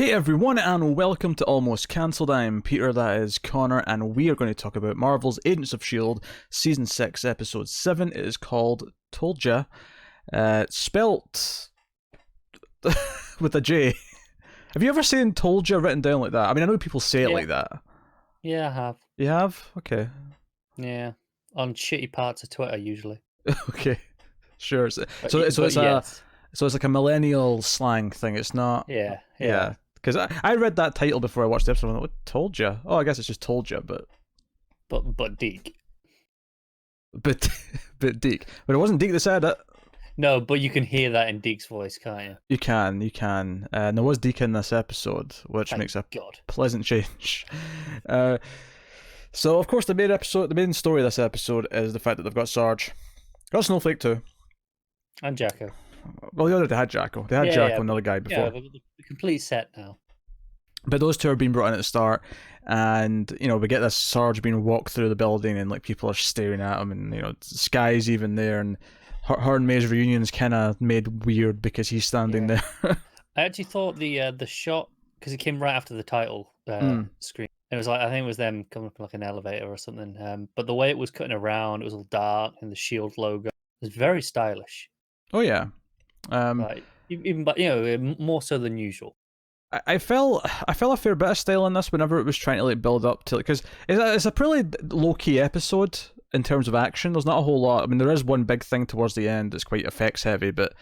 Hey everyone, and welcome to Almost Cancelled. I'm Peter, that is Connor, and we are going to talk about Marvel's Agents of S.h.i.e.L.D. Season 6, Episode 7. It is called Toldja, spelt with a J. Have you ever seen Toldja written down like that? I mean, I know people say it like that. Yeah, I have. You have? Okay. Yeah, on shitty parts of Twitter usually. Okay, sure. So it's like a millennial slang thing. It's not. Yeah. Because I read that title before I watched the episode. And I went, Toldja. Oh, I guess it's just Toldja, but Deke. But Deke. But it wasn't Deke that said it. No, but you can hear that in Deke's voice, can't you? You can. And there was Deke in this episode, which makes a pleasant change. So, of course, the main story of this episode is the fact that they've got Sarge. Got Snowflake too. And Jacko. Well, they already had Jacko. They had Jacko and another guy before. Yeah, the complete set now. But those two are being brought in at the start, and we get this Sarge being walked through the building, and like people are staring at him, and Sky's even there, and her and May's reunion is kind of made weird because he's standing there. I actually thought the shot, because it came right after the title screen. It was like, I think it was them coming up in like an elevator or something. But the way it was cutting around, it was all dark, and the S.h.i.e.L.D. logo was very stylish. Oh yeah. Even more so than usual. I felt a fair bit of style in this whenever it was trying to like build up to, because it's a pretty low key episode in terms of action. There's not a whole lot. I mean, there is one big thing towards the end that's quite effects heavy, but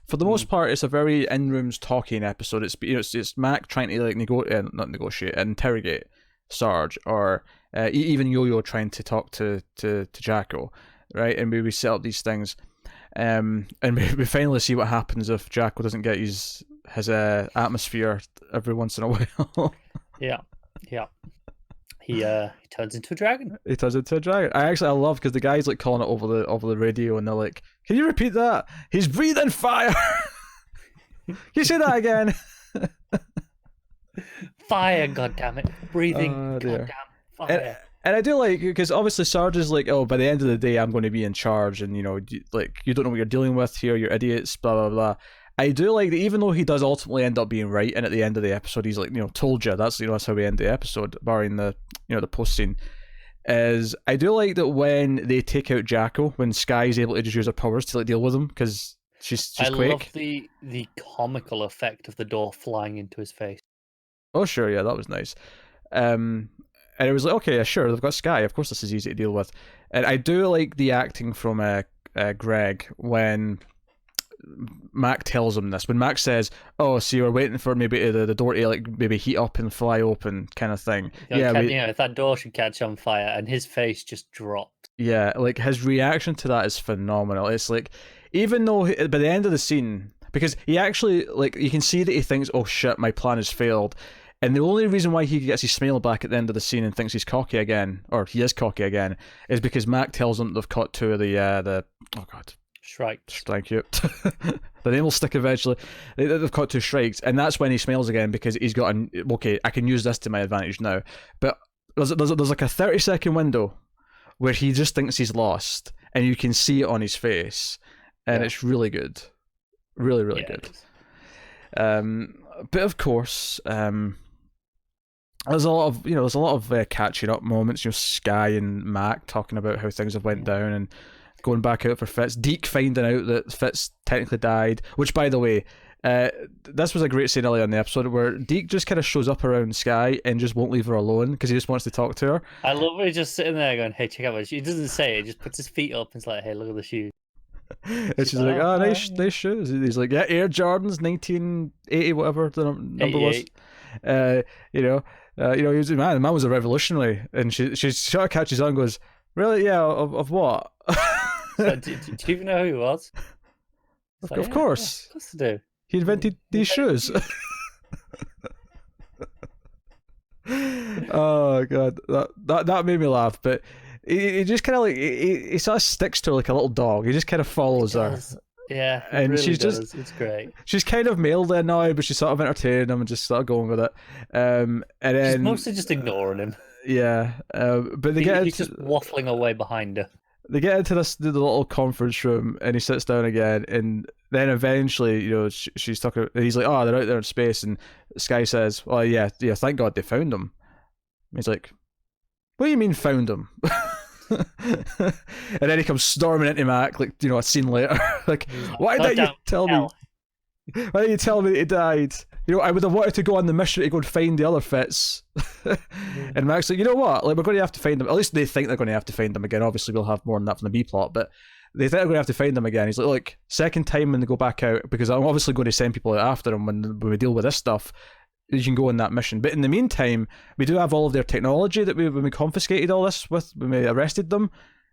for the most part, it's a very in rooms talking episode. It's Mac trying to like interrogate Sarge, or even Yo-Yo trying to talk to Jacko, right? And we set up these things. And we finally see what happens if Jacko doesn't get his atmosphere every once in a while. Yeah. He turns into a dragon. He turns into a dragon. I love, because the guy's like calling it over the radio, and they're like, "Can you repeat that? He's breathing fire." Can you say that again? Fire, goddammit. Breathing, goddamn fire. And I do like, because obviously Sarge is like, oh, by the end of the day, I'm going to be in charge, and you don't know what you're dealing with here, you're idiots, blah blah blah. I do like that, even though he does ultimately end up being right, and at the end of the episode, he's like, Toldja. That's how we end the episode, barring the the post scene. Is I do like that when they take out Jacko, when Sky's able to just use her powers to like deal with him, because she's quick. I love the comical effect of the door flying into his face. Oh sure, yeah, that was nice. And it was like, okay, sure, they've got Sky. Of course, this is easy to deal with. And I do like the acting from Gregg when Mac tells him this. When Mac says, "Oh, so you're waiting for maybe the door to like maybe heat up and fly open," kind of thing. If that door should catch on fire, and his face just dropped. Yeah, like his reaction to that is phenomenal. It's like, even though by the end of the scene, because he actually, like, you can see that he thinks, "Oh shit, my plan has failed." And the only reason why he gets his smile back at the end of the scene and thinks he's cocky again, or he is cocky again, is because Mac tells him they've caught two of the oh god, shrikes. Thank you. The name will stick eventually. They've caught two shrikes, and that's when he smiles again, because he's got okay, I can use this to my advantage now. But there's like a 30-second window where he just thinks he's lost, and you can see it on his face, and it's really good, really good. But of course, there's a lot of catching up moments. Sky and Mac talking about how things have went down and going back out for Fitz. Deke finding out that Fitz technically died, which, by the way, this was a great scene earlier in the episode where Deke just kind of shows up around Sky and just won't leave her alone because he just wants to talk to her. I love when he's just sitting there going, "Hey, check out my shoes." He doesn't say it; he just puts his feet up and is like, "Hey, look at the shoes." And she's like, "Oh, nice shoes." He's like, "Yeah, Air Jordans, 1980, whatever the number was." He was the man was a revolutionary, and she sort of catches on and goes, "Really? Yeah, of what?" So, do you even know who he was? Of course. Yeah, of course I do. He invented these shoes. Oh god, that made me laugh. But he just kind of like he sort of sticks to her like a little dog. He just kind of follows her. Yeah, and really she's does. just, it's great. She's kind of male then now, but she's sort of entertaining him and just sort of going with it. And then she's mostly just ignoring him. Yeah, but he's just waffling away behind her. they get into the little conference room, and he sits down again, and then eventually, she's talking. He's like, "Oh, they're out there in space," and Sky says, "Oh yeah, thank God they found them." And he's like, "What do you mean found them?" And then he comes storming into Mac, like, a scene later. Like, why didn't you tell me? Why didn't you tell me that he died? I would have wanted to go on the mission to go and find the other Fitz. And Mac's like, you know what? Like, we're going to have to find them. At least they think they're going to have to find them again. Obviously, we'll have more than that from the B plot, but they think they're going to have to find them again. He's like, look, second time when they go back out, because I'm obviously going to send people out after them when we deal with this stuff. You can go on that mission. But in the meantime, we do have all of their technology that when we confiscated all this with, when we arrested them.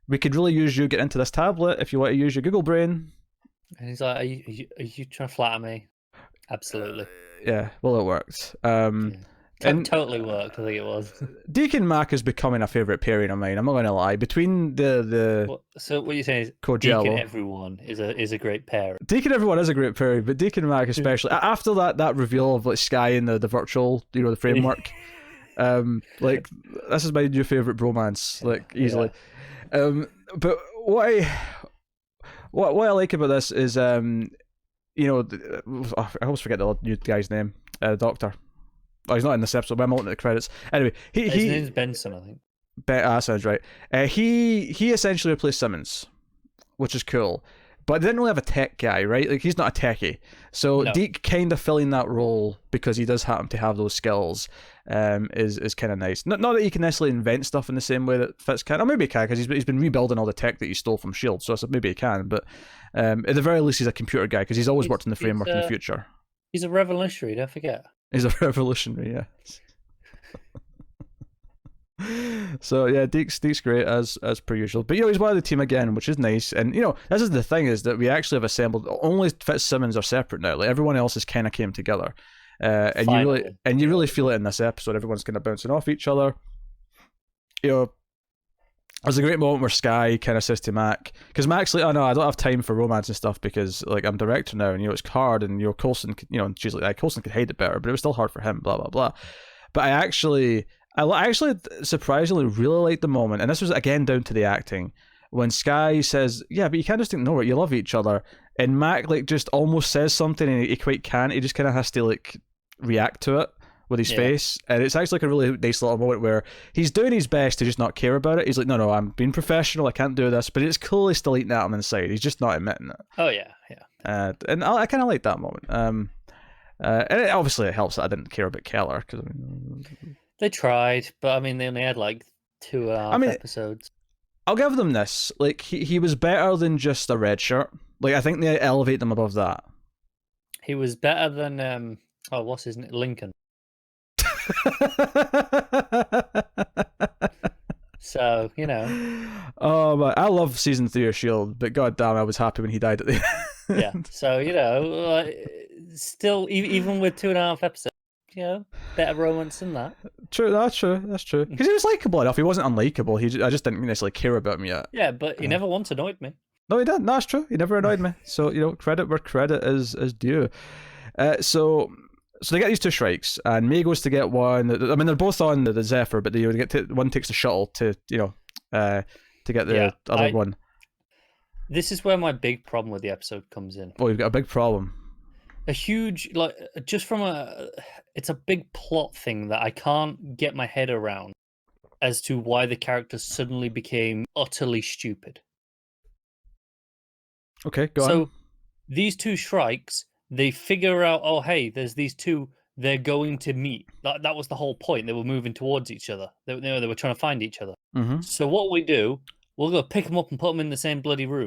We could really use you getting into this tablet if you want to use your Google brain. And he's like, are you trying to flatter me? Absolutely. Yeah, well, it worked. Totally worked, I think it was. Deke and Mac is becoming a favourite pairing of mine, I'm not going to lie. Between So what you're saying is Deke and everyone is a great pair. Deke and everyone is a great pairing, but Deke and Mac especially. After that reveal of like Sky and the virtual, the framework, like, this is my new favourite bromance, like, easily. Yeah. But what I like about this is, I always forget the new guy's name, Doctor. Oh, he's not in this episode, but I'm looking at the credits. Anyway, his name's Benson, I think. That sounds right. He essentially replaced Simmons, which is cool. But they didn't really have a tech guy, right? Like, he's not a techie. So no. Deke kind of filling that role, because he does happen to have those skills, is kind of nice. Not that he can necessarily invent stuff in the same way that Fitz can. Or maybe he can, because he's been rebuilding all the tech that he stole from S.h.i.e.L.D. So maybe he can. But at the very least, he's a computer guy, because he's always worked in the framework in the future. He's a revolutionary, don't forget. He's a revolutionary, yeah. So yeah, Deke's great as per usual, but he's one of the team again, which is nice. And this is the thing, is that we actually have assembled. Only Fitzsimmons are separate now. Like, everyone else has kind of came together, and you really feel it in this episode. Everyone's kind of bouncing off each other. There's a great moment where Sky kind of says to Mac, because Mac's like, "Oh no, I don't have time for romance and stuff because, like, I'm director now, and it's hard." And Coulson, and she's like, "Coulson could hate it better, but it was still hard for him." Blah blah blah. But I actually surprisingly really liked the moment, and this was again down to the acting, when Sky says, "Yeah, but you can't just ignore it. You love each other," and Mac like just almost says something, and he quite can't. He just kind of has to like react to it with his face, and it's actually like a really nice little moment where he's doing his best to just not care about it. He's like, no, I'm being professional. I can't do this, but it's clearly still eating at him inside. He's just not admitting it. Oh yeah. And I kind of like that moment. And obviously it helps that I didn't care about Keller, because they tried, but I mean, they only had like 2.5 episodes. I'll give them this. Like, he was better than just a red shirt. Like, I think they elevate them above that. He was better than what's his name? Lincoln. So, Oh, but I love season 3 of S.h.i.e.L.D., but goddamn, I was happy when he died at the end. Yeah. So, still, even with 2.5 episodes, better romance than that. True, that's true. Because he was likable enough. He wasn't unlikable. I just didn't necessarily care about him yet. Yeah, but he never once annoyed me. No, he didn't. No, that's true. He never annoyed me. So, credit where credit is due. So they get these 2 strikes, and May goes to get one. I mean, they're both on the Zephyr, but one takes the shuttle to get the other one. This is where my big problem with the episode comes in. Oh, you've got a big problem. A huge, just from it's a big plot thing that I can't get my head around as to why the characters suddenly became utterly stupid. Okay, go on. So these 2 strikes, they figure out, oh, hey, there's these 2, they're going to meet. That was the whole point. They were moving towards each other. They were trying to find each other. Mm-hmm. So what we do, we'll go pick them up and put them in the same bloody room.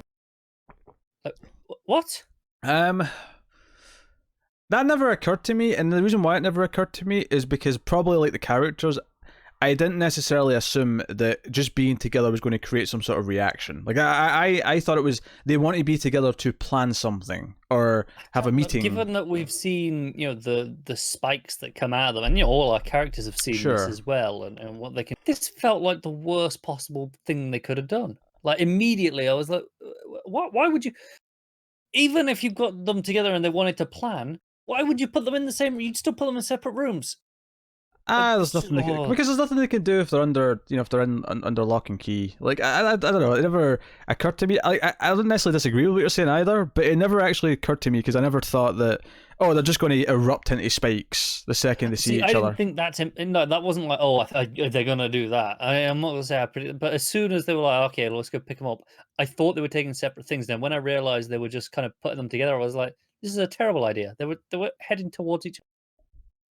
What? That never occurred to me, and the reason why it never occurred to me is because, probably like the characters, I didn't necessarily assume that just being together was going to create some sort of reaction. Like, I thought it was, they want to be together to plan something or have a meeting. Given that we've seen, the spikes that come out of them, and all our characters have seen this as well, and what they can. This felt like the worst possible thing they could have done. Like, immediately, I was like, why would you? Even if you've got them together and they wanted to plan, why would you put them in the same? You'd still put them in separate rooms. There's nothing because there's nothing they can do if they're under, if they're under lock and key. Like I don't know. It never occurred to me. I don't necessarily disagree with what you're saying either, but it never actually occurred to me because I never thought that. Oh, they're just going to erupt into spikes the second they see each other. I didn't think no, that wasn't like, they're going to do that. I'm not going to say I predicted, but as soon as they were like, okay, let's go pick them up, I thought they were taking separate things. Then when I realized they were just kind of putting them together, I was like, this is a terrible idea. They were heading towards each other.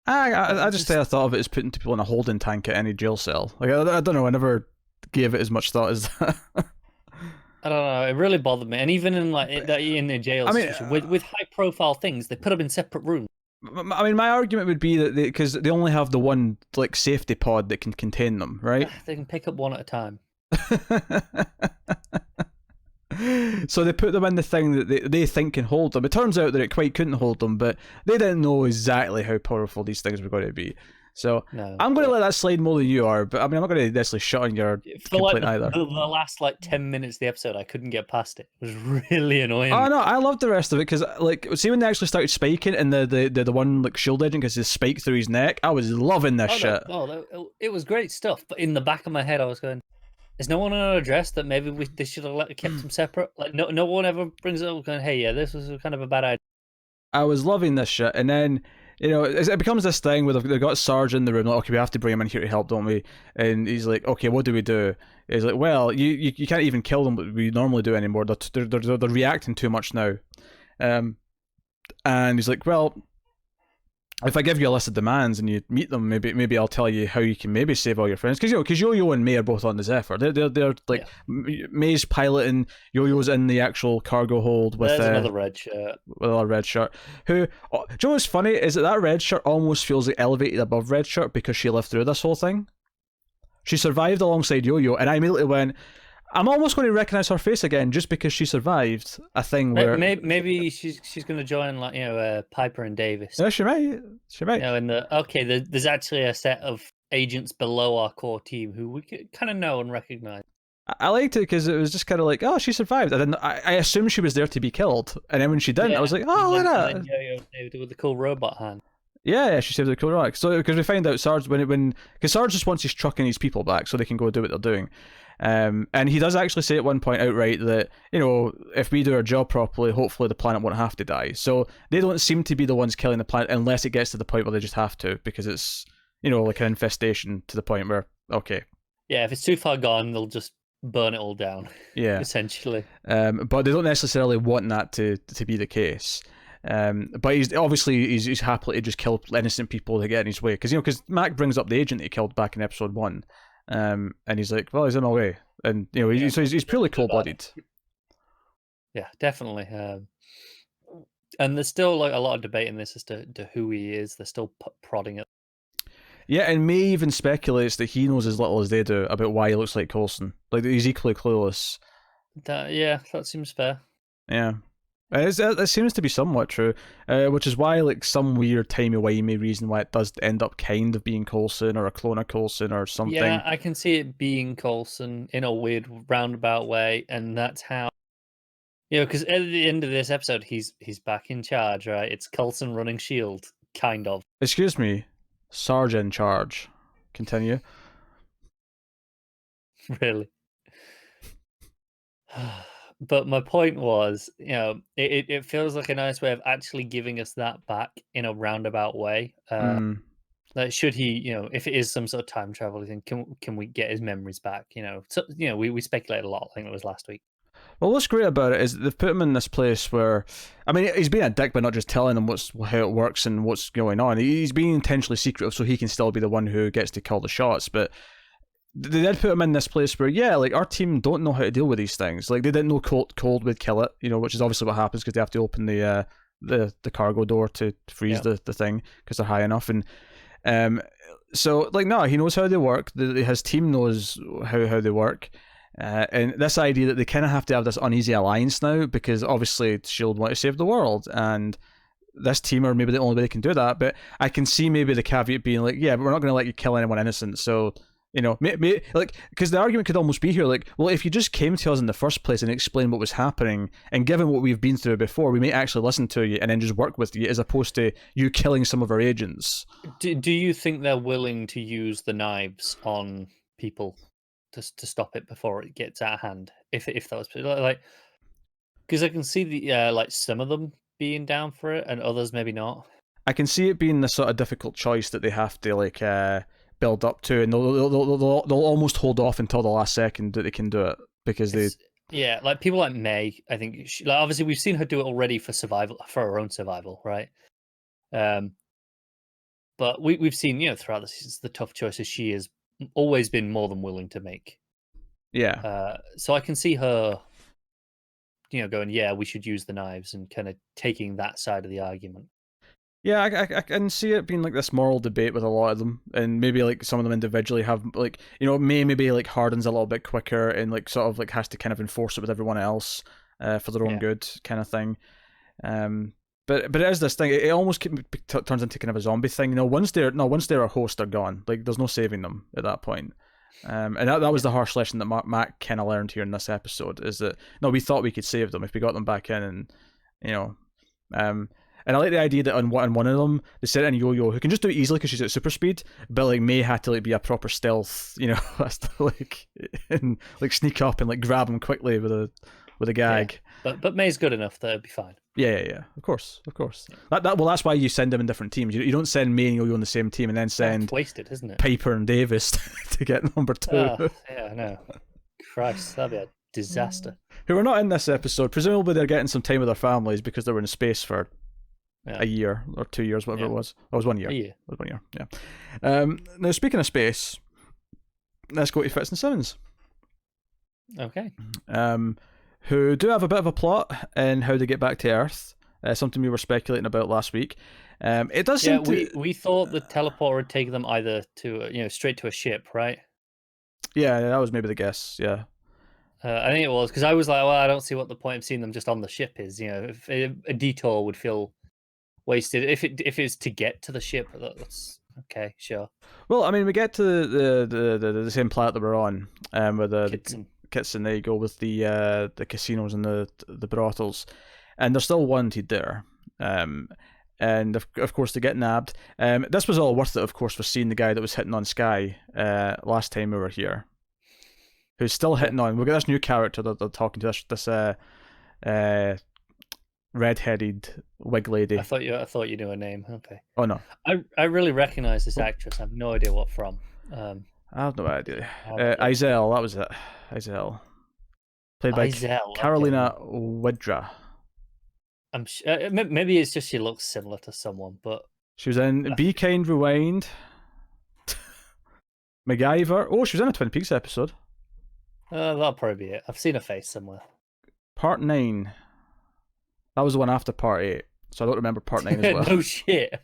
I just I thought of it as putting people in a holding tank at any jail cell. Like I don't know. I never gave it as much thought as that. I don't know. It really bothered me, and even in the jail situation, with high profile things, they put them in separate rooms. I mean, my argument would be that because they only have the one like safety pod that can contain them, right? They can pick up one at a time. So they put them in the thing that they think can hold them. It turns out that it quite couldn't hold them, but they didn't know exactly how powerful these things were going to be. So I'm going to let that slide more than you are, but I mean, I'm not going to necessarily shut on your complaint either. The last 10 minutes of the episode, I couldn't get past it. It was really annoying. Oh no, I loved the rest of it because, see when they actually started spiking and the one shield agent gets his spike through his neck, I was loving this shit. It was great stuff. But in the back of my head, I was going, is no one going to address that? Maybe they should have kept them separate. Like no one ever brings it up going, hey, yeah, this was kind of a bad idea. I was loving this shit, and then. It becomes this thing where they've got Sarge in the room, like, okay, we have to bring him in here to help, don't we? And he's like, okay, what do we do? He's like, well, you can't even kill them, but we normally do anymore. They're reacting too much now. And he's like, well, if I give you a list of demands and you meet them, maybe I'll tell you how you can maybe save all your friends. Because Yo-Yo and May are both on the Zephyr. They're like May's piloting, Yo-Yo's in the actual cargo hold with another red shirt. With a red shirt. Do you know what's funny is that red shirt almost feels like elevated above red shirt because she lived through this whole thing. She survived alongside Yo-Yo, and I immediately went, I'm almost going to recognize her face again just because she survived a thing where maybe she's going to join Piper and Davis. Yeah, she might. There's actually a set of agents below our core team who we kind of know and recognize. I liked it because it was just kind of like, oh, she survived. I assumed she was there to be killed, and then when she didn't, I was like, oh, look at that. With the cool robot hand. Yeah, she saved the cool robot. So because we find out Sarge because Sarge just wants his truck and his people back so they can go do what they're doing. And he does actually say at one point outright that, if we do our job properly, hopefully the planet won't have to die. So they don't seem to be the ones killing the planet unless it gets to the point where they just have to, because it's, like an infestation to the point where, okay. Yeah, if it's too far gone, they'll just burn it all down. Yeah. Essentially. But they don't necessarily want that to be the case. But he's happily to just kill innocent people to get in his way. Because Mac brings up the agent he killed back in episode 1. And he's like, well, he's in my way, and he's purely cold-blooded. Yeah, definitely. And there's still a lot of debate in this as to who he is. They're still prodding it. Yeah, and May even speculates that he knows as little as they do about why he looks like Coulson. Like he's equally clueless. That seems fair. Yeah. It seems to be somewhat true, which is why, some weird timey-wimey reason why it does end up kind of being Coulson or a clone of Coulson or something. Yeah, I can see it being Coulson in a weird roundabout way, and that's how, because at the end of this episode, he's back in charge, right? It's Coulson running S.h.i.e.L.D., kind of. Excuse me, Sarge in charge. Continue. Really? But my point was, it feels like a nice way of actually giving us that back in a roundabout way. Should he, if it is some sort of time travel thing, can we get his memories back? We speculated a lot. I think it was last week. Well, what's great about it is they've put him in this place where, I mean, he's being a dick by not just telling them how it works and what's going on. He's being intentionally secretive so he can still be the one who gets to call the shots, but they did put him in this place where, our team don't know how to deal with these things. They didn't know cold would kill it, which is obviously what happens because they have to open the cargo door to freeze the thing because they're high enough. And so, he knows how they work. His team knows how they work. And this idea that they kind of have to have this uneasy alliance now because obviously S.h.i.e.L.D. want to save the world. And this team are maybe the only way they can do that. But I can see maybe the caveat being but we're not going to let you kill anyone innocent. So You know, like, because the argument could almost be here, like, well, if you just came to us in the first place and explained what was happening, and given what we've been through before, we may actually listen to you and then just work with you, as opposed to you killing some of our agents. Do you think they're willing to use the knives on people to stop it before it gets out of hand? If that was like, because I can see the like some of them being down for it and others maybe not. I can see it being the sort of difficult choice that they have to like build up to, and they'll almost hold off until the last second that they can do it because yeah, like people like May. I think like obviously we've seen her do it already for survival, for her own survival, right? But we've seen throughout the seasons the tough choices she has always been more than willing to make. Yeah. So I can see her, going, yeah, we should use the knives and kind of taking that side of the argument. Yeah, I can see it being like this moral debate with a lot of them, and maybe like some of them individually have like maybe like hardens a little bit quicker and like sort of like has to kind of enforce it with everyone else for their own good kind of thing. But it is this thing. It almost turns into kind of a zombie thing. Once they're a host, they're gone. Like there's no saving them at that point. And that was the harsh lesson that Mac kind of learned here in this episode, is that we thought we could save them if we got them back in, and and I like the idea that on one of them, they set in Yo-Yo, who can just do it easily because she's at super speed, but like May had to like be a proper stealth, has to like and like sneak up and like grab him quickly with a gag. Yeah. But May's good enough that it'd be fine. Yeah. Of course. Yeah. That's why you send them in different teams. You don't send May and Yo-Yo on the same team and then send wasted, isn't it? Piper and Davis to get number 2. Yeah, I know. Christ, that'd be a disaster. Who are not in this episode. Presumably they're getting some time with their families because they were in space for a year or 2 years, whatever it was. It was 1 year. It was 1 year, yeah. Now, speaking of space, let's go to Fitz and Simmons. Okay. Who do have a bit of a plot in how they get back to Earth. Something we were speculating about last week. It does seem we thought the teleporter would take them either to straight to a ship, right? Yeah, that was maybe the guess. Yeah. I think it was, because I was like, well, I don't see what the point of seeing them just on the ship is. If a detour would feel wasted if it's to get to the ship. That's okay, sure. Well, I mean, we get to the same planet that we're on, with the Kitson. There you go, with the casinos and the brothels, and they're still wanted there. And of course they get nabbed. This was all worth it, of course, for seeing the guy that was hitting on Sky last time we were here, who's still hitting on. We've got this new character that they're talking to, this red-headed wig lady. I thought you knew her name. Okay. Oh no. I really recognise this actress. I have no idea what from. I have no idea. S.h.i.e.l.D, that was it. S.h.i.e.l.D. Played by Carolina Widra. I'm maybe it's just she looks similar to someone, but she was in Be Kind Rewind, MacGyver. Oh, she was in a Twin Peaks episode. That'll probably be it. I've seen her face somewhere. Part 9. That was the one after Part 8, so I don't remember Part 9 as well. No shit.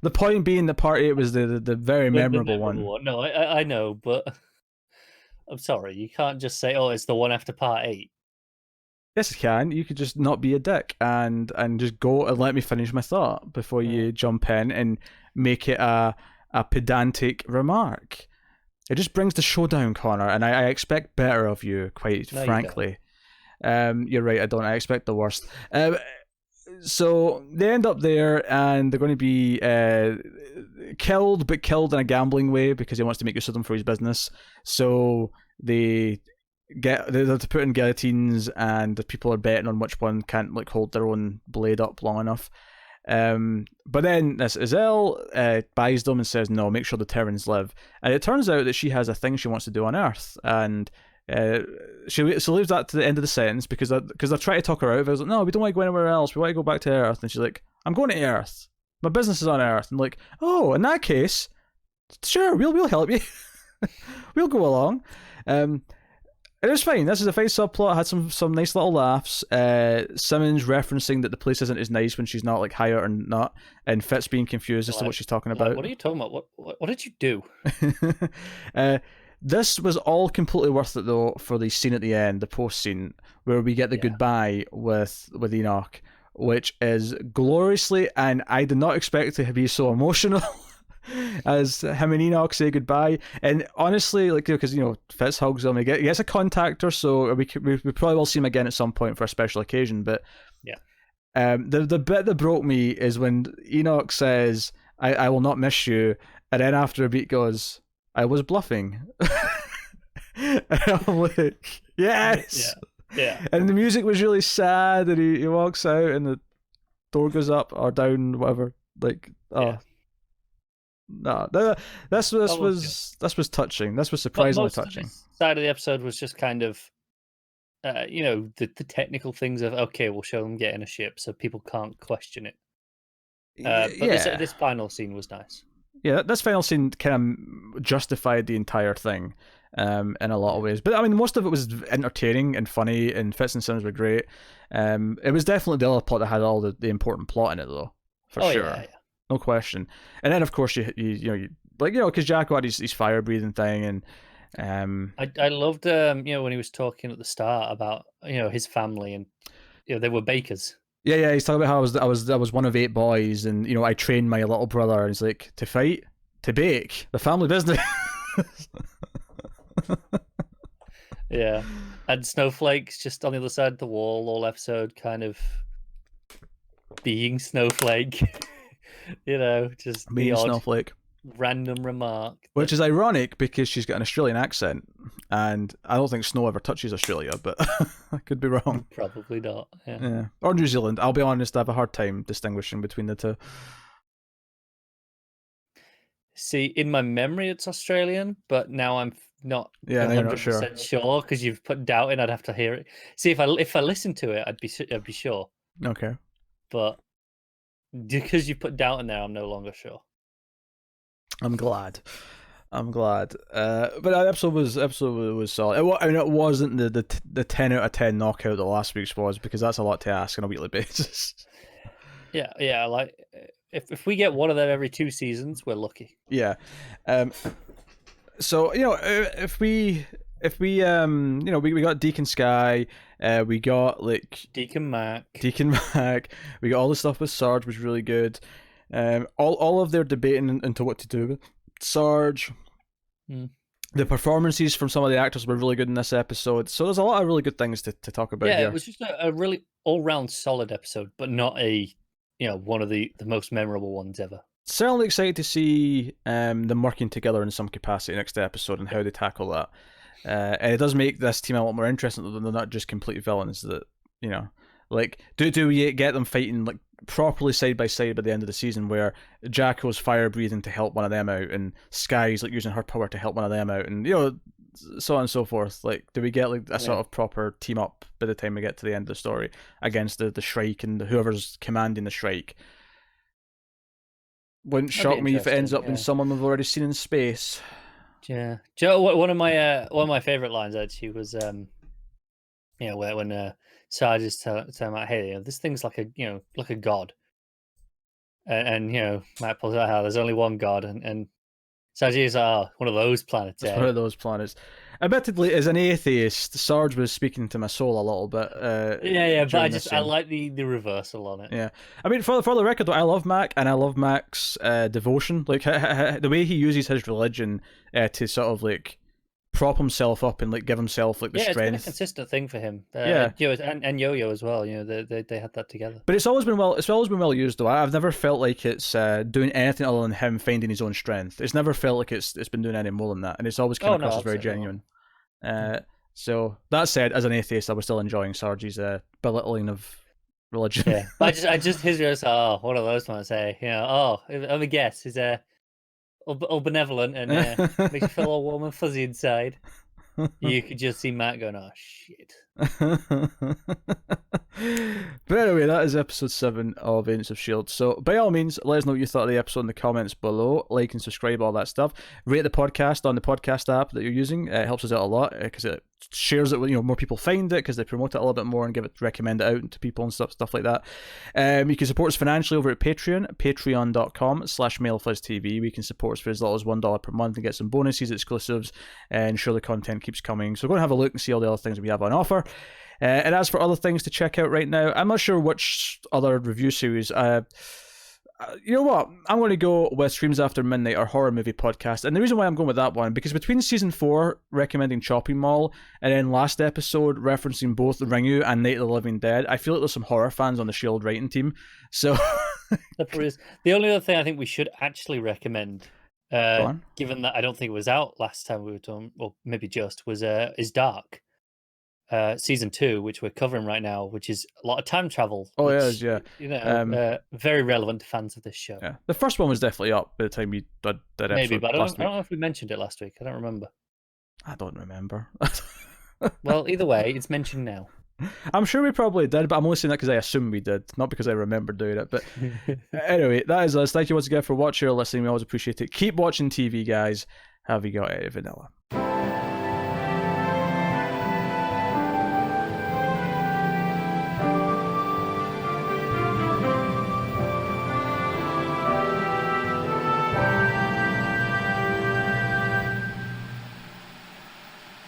The point being that Part 8 was the very memorable one. No, I know, but I'm sorry. You can't just say, oh, it's the one after Part 8. Yes, you can. You could just not be a dick and just go and let me finish my thought before you jump in and make it a pedantic remark. It just brings the show down, Connor, and I expect better of you, quite frankly. You're right, I don't. I expect the worst. So they end up there, and they're going to be killed, but killed in a gambling way because he wants to make use of them for his business. So they have to put in guillotines, and the people are betting on which one can't like hold their own blade up long enough. But then this S.h.i.e.l.D. buys them and says, no, make sure the Terrans live. And it turns out that she has a thing she wants to do on Earth, and she leaves that to the end of the sentence because they're trying to talk her out of it. Like, no, we don't want to go anywhere else. We want to go back to Earth. And she's like, I'm going to Earth. My business is on Earth. And like, oh, in that case, sure, we'll help you. We'll go along. It was fine. This is a fine subplot. Had some nice little laughs. Simmons referencing that the place isn't as nice when she's not like higher or not, and Fitz being confused as to what she's talking about. What are you talking about? What did you do? This was all completely worth it though for the scene at the end, the post scene, where we get the goodbye with Enoch, which is gloriously, and I did not expect it to be so emotional. as him and Enoch say goodbye. And honestly, like, because Fitz hugs him, he gets a contactor, so we probably will see him again at some point for a special occasion. But the bit that broke me is when Enoch says, I will not miss you, and then after a beat goes, I was bluffing. And I'm like, yes! Yeah. And the music was really sad, and he walks out, and the door goes up or down, whatever. Like, no, this was touching. This was surprisingly touching. Of this side of the episode was just kind of, the technical things of, okay, we'll show them getting a ship so people can't question it. But this final scene was nice. Yeah, this final scene kind of justified the entire thing in a lot of ways. But I mean, most of it was entertaining and funny, and Fitz and Simmons were great. It was definitely the other plot that had all the important plot in it, though, for sure. Yeah. No question. And then, of course, you because Jacko had his fire breathing thing, and I loved when he was talking at the start about his family, and they were bakers. Yeah, he's talking about how I was one of 8 boys, and I trained my little brother. And he's like, to fight, to bake, the family business. Yeah, and Snowflake's just on the other side of the wall all episode, kind of being Snowflake. Just being the odd Snowflake. Random remark. Which is ironic because she's got an Australian accent, and I don't think Snow ever touches Australia, but I could be wrong. Probably not. Yeah. Or New Zealand. I'll be honest, I have a hard time distinguishing between the two. See, in my memory, it's Australian, but now I'm not 100% sure because you've put doubt in. I'd have to hear it. See, if I listened to it, I'd be sure. Okay. But because you put doubt in there, I'm no longer sure. I'm glad. But that episode was solid. It wasn't the 10 out of 10 knockout that last week's was, because that's a lot to ask on a weekly basis. Yeah. Like if we get one of them every 2 seasons, we're lucky. Yeah. So if we we got Deke and Skye, we got like Deke and Mac. We got all the stuff with Sarge was really good. All of their debating into what to do with Sarge. The performances from some of the actors were really good in this episode, so there's a lot of really good things to talk about here. It was just a really all-round solid episode, but not a one of the most memorable ones ever. Certainly excited to see them working together in some capacity next episode and how they tackle that. And it does make this team a lot more interesting than they're not just complete villains. That like do we get them fighting like properly side by side by the end of the season, where Jacko's fire breathing to help one of them out, and Skye's like using her power to help one of them out, and so on and so forth. Like, do we get like a sort of proper team up by the time we get to the end of the story against the Shrike and whoever's commanding the Shrike? Wouldn't shock me if it ends up in someone we've already seen in space. Yeah, Joe. One of my favorite lines actually was when Sarge is telling Matt, hey, this thing's like a god, and Matt pulls out how there's only one god, and Sarge is one of those planets. One of those planets. Admittedly, as an atheist, Sarge was speaking to my soul a little bit. But I like the reversal on it. Yeah, I mean, for the record, though, I love Mac, and I love Mac's devotion. Like the way he uses his religion to sort of like prop himself up and like give himself like the strength. It's been a consistent thing for him. And Yo-Yo as well. They had that together. But it's always been well used though. I've never felt like it's doing anything other than him finding his own strength. It's never felt like it's been doing any more than that, and it's always come across as very genuine. So that said, as an atheist, I was still enjoying Sarge's belittling of religion. Yeah, but I just his just one of those ones say, let me guess, he's all benevolent and makes you feel all warm and fuzzy inside. You could just see Matt going, oh shit. But anyway, that is episode 7 of Agents of S.h.i.e.L.D. So by all means, let us know what you thought of the episode in the comments below. Like and subscribe, all that stuff. Rate the podcast on the podcast app that you're using. It helps us out a lot because it shares it with more people find it because they promote it a little bit more and recommend it out to people and stuff like that. You can support us financially over at patreon.com/MailFuzzTV. We can support us for as little as $1 per month and get some bonuses, exclusives, and ensure the content keeps coming. So go and have a look and see all the other things we have on offer. And as for other things to check out right now, I'm not sure which other review series. you know what? I'm going to go with Screams After Midnight, our horror movie podcast. And the reason why I'm going with that one, because between season 4 recommending Chopping Mall and then last episode referencing both Ringu and Night of the Living Dead, I feel like there's some horror fans on the S.h.i.e.L.D. writing team. So the only other thing I think we should actually recommend, given that I don't think it was out last time we were talking, or maybe just, was is Dark. Season 2, which we're covering right now, which is a lot of time travel. Oh, which, yeah. You know, very relevant to fans of this show. Yeah, the first one was definitely up by the time we did that episode. Maybe, but I don't know if we mentioned it last week. I don't remember. I don't remember. Well, either way, it's mentioned now. I'm sure we probably did, but I'm only saying that because I assume we did, not because I remember doing it. But anyway, that is us. Thank you once again for watching or listening. We always appreciate it. Keep watching TV, guys. Have you got any vanilla?